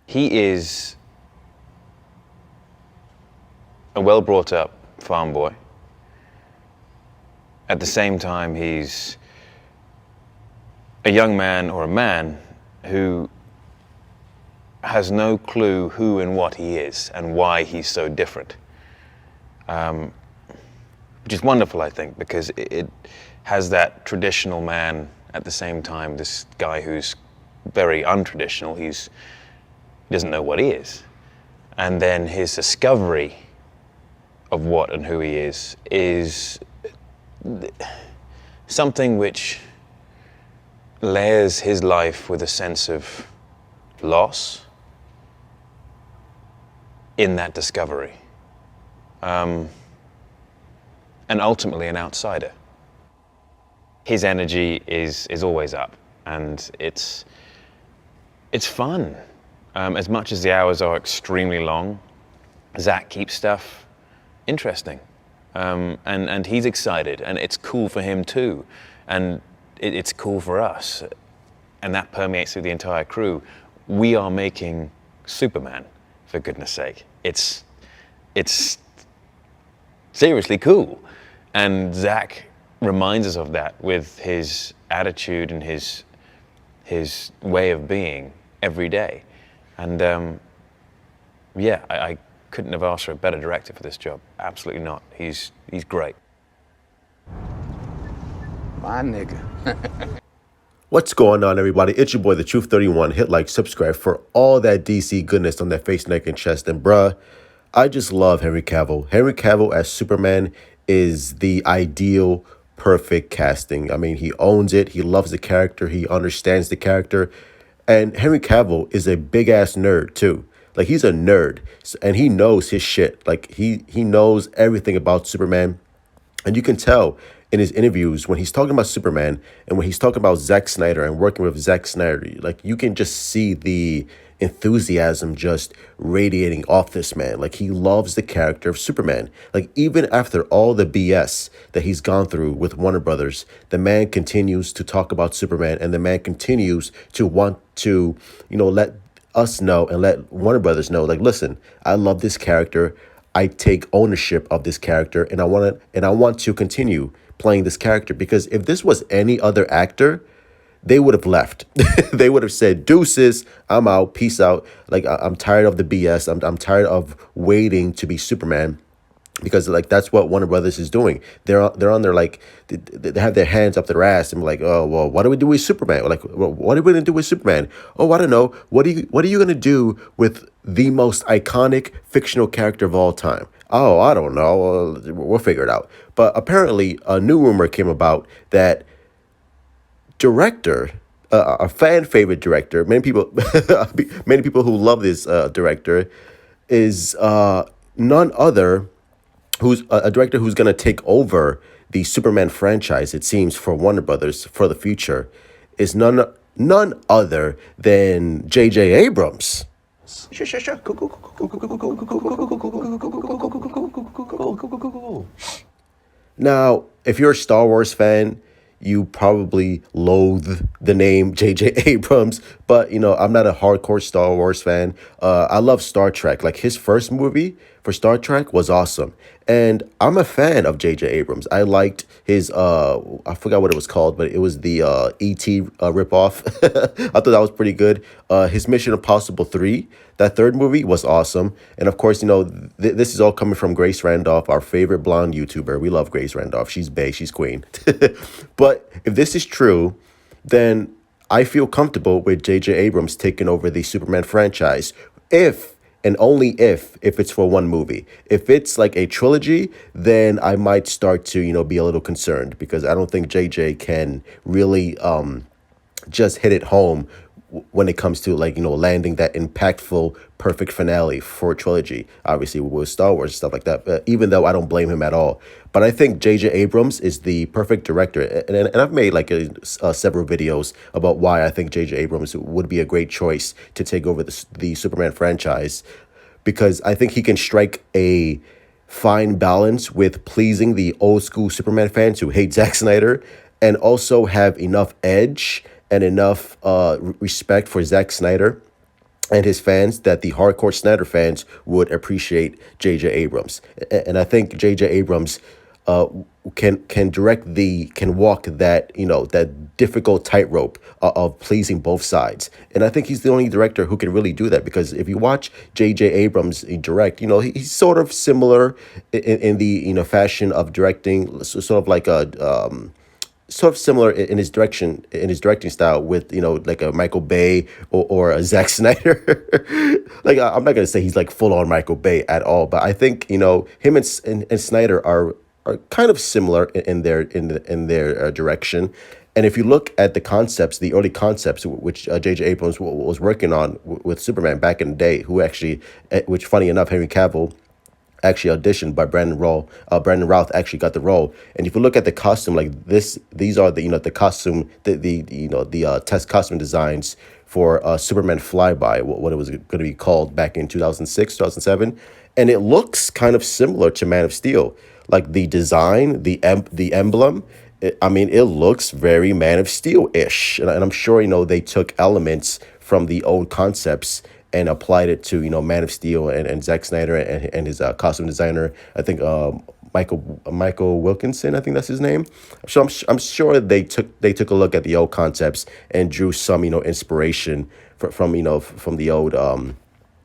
He is a well-brought-up farm boy. At the same time, he's a young man or a man who has no clue who and what he is and why he's so different. Which is wonderful, I think, because it has that traditional man at the same time, this guy who's very untraditional. He doesn't know what he is. And then his discovery of what and who he is something which layers his life with a sense of loss in that discovery. And ultimately an outsider. His energy is always up, and it's fun. As much as the hours are extremely long, Zach keeps stuff interesting. And he's excited, and it's cool for him too. And it's cool for us. And that permeates through the entire crew. We are making Superman, for goodness sake. It's seriously cool. And Zach reminds us of that with his attitude and his way of being every day. And I couldn't have asked for a better director for this job. Absolutely not. He's great. My nigga. What's going on, everybody? It's your boy, The Truth 31. Hit like, subscribe for all that DC goodness on their face, neck, and chest. And bruh, I just love Henry Cavill. Henry Cavill as Superman is the ideal, perfect casting. I mean, he owns it. He loves the character. He understands the character. And Henry Cavill is a big-ass nerd, too. Like, he's a nerd, and he knows his shit. Like, he knows everything about Superman. And you can tell in his interviews when he's talking about Superman and when he's talking about Zack Snyder and working with Zack Snyder, like, you can just see the enthusiasm just radiating off this man. Like, he loves the character of Superman. Like, even after all the BS that he's gone through with Warner Brothers, the man continues to talk about Superman, and the man continues to want to, let us know and let Warner Brothers know, like, listen, I love this character. I take ownership of this character, and I want to continue playing this character, because if this was any other actor, they would have left. They would have said, deuces, I'm out, peace out. Like, I'm tired of the BS. I'm tired of waiting to be Superman, because like that's what Warner Brothers is doing. They're on their, like, they have their hands up their ass and be like, oh, well, what do we do with Superman? Or like, what are we gonna do with Superman? Oh, I don't know. What are you gonna do with the most iconic fictional character of all time? Oh, I don't know. We'll figure it out. But apparently, a new rumor came about that director, a fan favorite director, many people who love this director, is none other, who's a director who's going to take over the Superman franchise, it seems, for Warner Brothers for the future, is none other than J.J. Abrams. Now, if you're a Star Wars fan, you probably loathe the name J.J. Abrams, but, I'm not a hardcore Star Wars fan. I love Star Trek. Like, his first movie for Star Trek was awesome. And I'm a fan of J.J. Abrams. I liked his, I forgot what it was called, but it was the E.T. ripoff. I thought that was pretty good. His Mission Impossible 3, that third movie, was awesome. And of course, this is all coming from Grace Randolph, our favorite blonde YouTuber. We love Grace Randolph. She's bae, she's queen. But if this is true, then I feel comfortable with J.J. Abrams taking over the Superman franchise, if and only if it's for one movie. If it's like a trilogy, then I might start to, be a little concerned, because I don't think JJ can really just hit it home when it comes to, like, landing that impactful, perfect finale for a trilogy, obviously with Star Wars and stuff like that, even though I don't blame him at all. But I think J.J. Abrams is the perfect director. And I've made like several videos about why I think J.J. Abrams would be a great choice to take over the Superman franchise, because I think he can strike a fine balance with pleasing the old school Superman fans who hate Zack Snyder, and also have enough edge and enough respect for Zack Snyder and his fans that the hardcore Snyder fans would appreciate J.J. Abrams. And I think J.J. Abrams uh, can walk that, that difficult tightrope of pleasing both sides. And I think he's the only director who can really do that, because if you watch J.J. Abrams direct, he's sort of similar in the fashion of directing, sort of like a sort of similar in his directing style with like a Michael Bay or a Zack Snyder. Like I'm not gonna say he's like full on Michael Bay at all, but I think him and Snyder are kind of similar in their direction. And if you look at the concepts, the early concepts which J.J. Abrams was working on with Superman back in the day, who actually, which funny enough, Henry Cavill actually auditioned by Brandon Routh. Brandon Routh actually got the role. And if you look at the costume, like these are the the costume, the test costume designs for Superman Flyby, what it was going to be called back in 2006, 2007, and it looks kind of similar to Man of Steel, like the design, the emblem. I mean, it looks very Man of Steel-ish, and I'm sure they took elements from the old concepts and applied it to Man of Steel and Zack Snyder and his costume designer. I think Michael Wilkinson, I think that's his name. So I'm sure they took a look at the old concepts and drew some inspiration from the old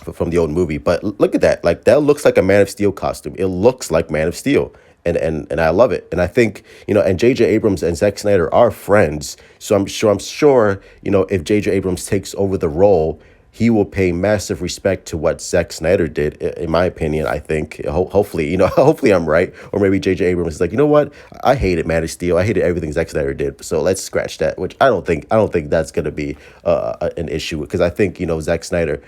from the old movie. But look at that, like that looks like a Man of Steel costume. It looks like Man of Steel. And I love it. And I think, and J.J. Abrams and Zack Snyder are friends. So I'm sure, if J.J. Abrams takes over the role, he will pay massive respect to what Zack Snyder did, in my opinion. I think, hopefully, hopefully I'm right. Or maybe J.J. Abrams is like, you know what? I hated Man of Steel. I hated everything Zack Snyder did. So let's scratch that, which I don't think that's going to be an issue, because I think, Zack Snyder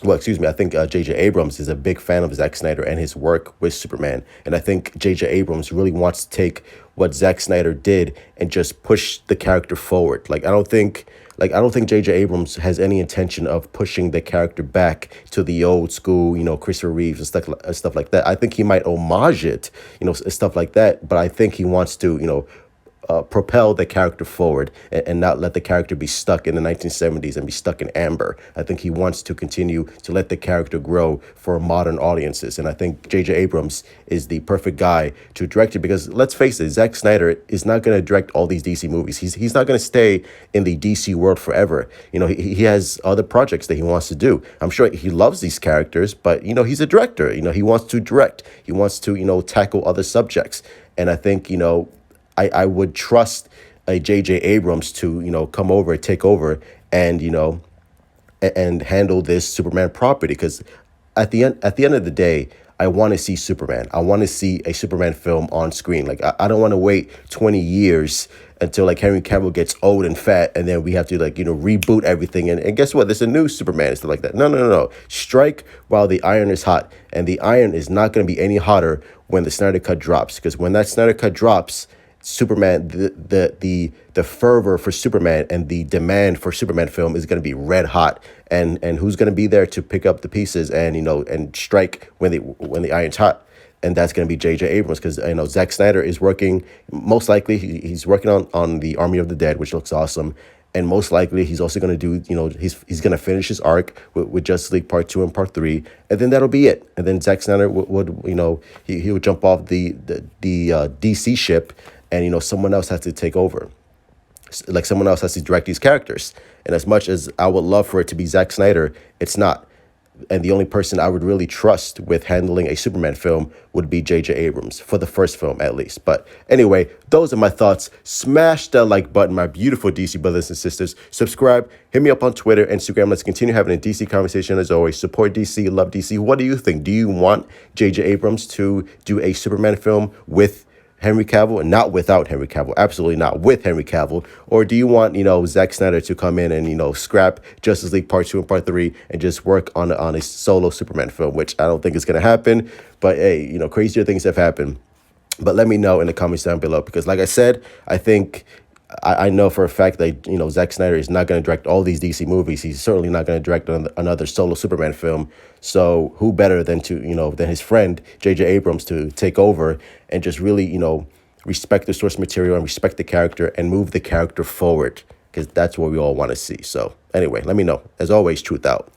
I think J.J. Abrams is a big fan of Zack Snyder and his work with Superman. And I think J.J. Abrams really wants to take what Zack Snyder did and just push the character forward. I don't think J.J. Abrams has any intention of pushing the character back to the old school, Christopher Reeves and stuff like that. I think he might homage it, stuff like that. But I think he wants to, propel the character forward and not let the character be stuck in the 1970s and be stuck in amber. I think he wants to continue to let the character grow for modern audiences. And I think J.J. Abrams is the perfect guy to direct it, because let's face it, Zack Snyder is not going to direct all these DC movies. He's not going to stay in the DC world forever. He has other projects that he wants to do. I'm sure he loves these characters, but, he's a director. He wants to direct. He wants to, tackle other subjects. And I think, I would trust a J.J. Abrams to, come over, take over, and, and handle this Superman property. Because at the end of the day, I want to see Superman. I want to see a Superman film on screen. Like, I don't want to wait 20 years until like Henry Cavill gets old and fat, and then we have to reboot everything. And guess what? There's a new Superman and stuff like that. No. Strike while the iron is hot. And the iron is not going to be any hotter when the Snyder Cut drops. Because when that Snyder Cut drops, Superman, the fervor for Superman and the demand for Superman film is going to be red hot, and who's going to be there to pick up the pieces and and strike when the iron's hot? And that's going to be J.J. Abrams, because Zack Snyder is working, most likely he's working on the Army of the Dead, which looks awesome. And most likely he's also going to do, he's going to finish his arc with Justice League Part 2 and Part 3, and then that'll be it. And then Zack Snyder would he would jump off the DC ship, and someone else has to take over. Like, someone else has to direct these characters. And as much as I would love for it to be Zack Snyder, it's not. And the only person I would really trust with handling a Superman film would be J.J. Abrams, for the first film at least. But anyway, those are my thoughts. Smash that like button, my beautiful DC brothers and sisters. Subscribe, hit me up on Twitter, Instagram. Let's continue having a DC conversation as always. Support DC, love DC. What do you think? Do you want J.J. Abrams to do a Superman film with Henry Cavill, and not without Henry Cavill, absolutely not with Henry Cavill? Or do you want, Zack Snyder to come in and, scrap Justice League Part 2 and Part 3 and just work on a solo Superman film, which I don't think is going to happen. But hey, crazier things have happened. But let me know in the comments down below, because like I said, I think I know for a fact that, Zack Snyder is not going to direct all these DC movies. He's certainly not going to direct another solo Superman film. So who better than than his friend, J.J. Abrams, to take over and just really, respect the source material and respect the character and move the character forward. because that's what we all want to see. So anyway, let me know. As always, truth out.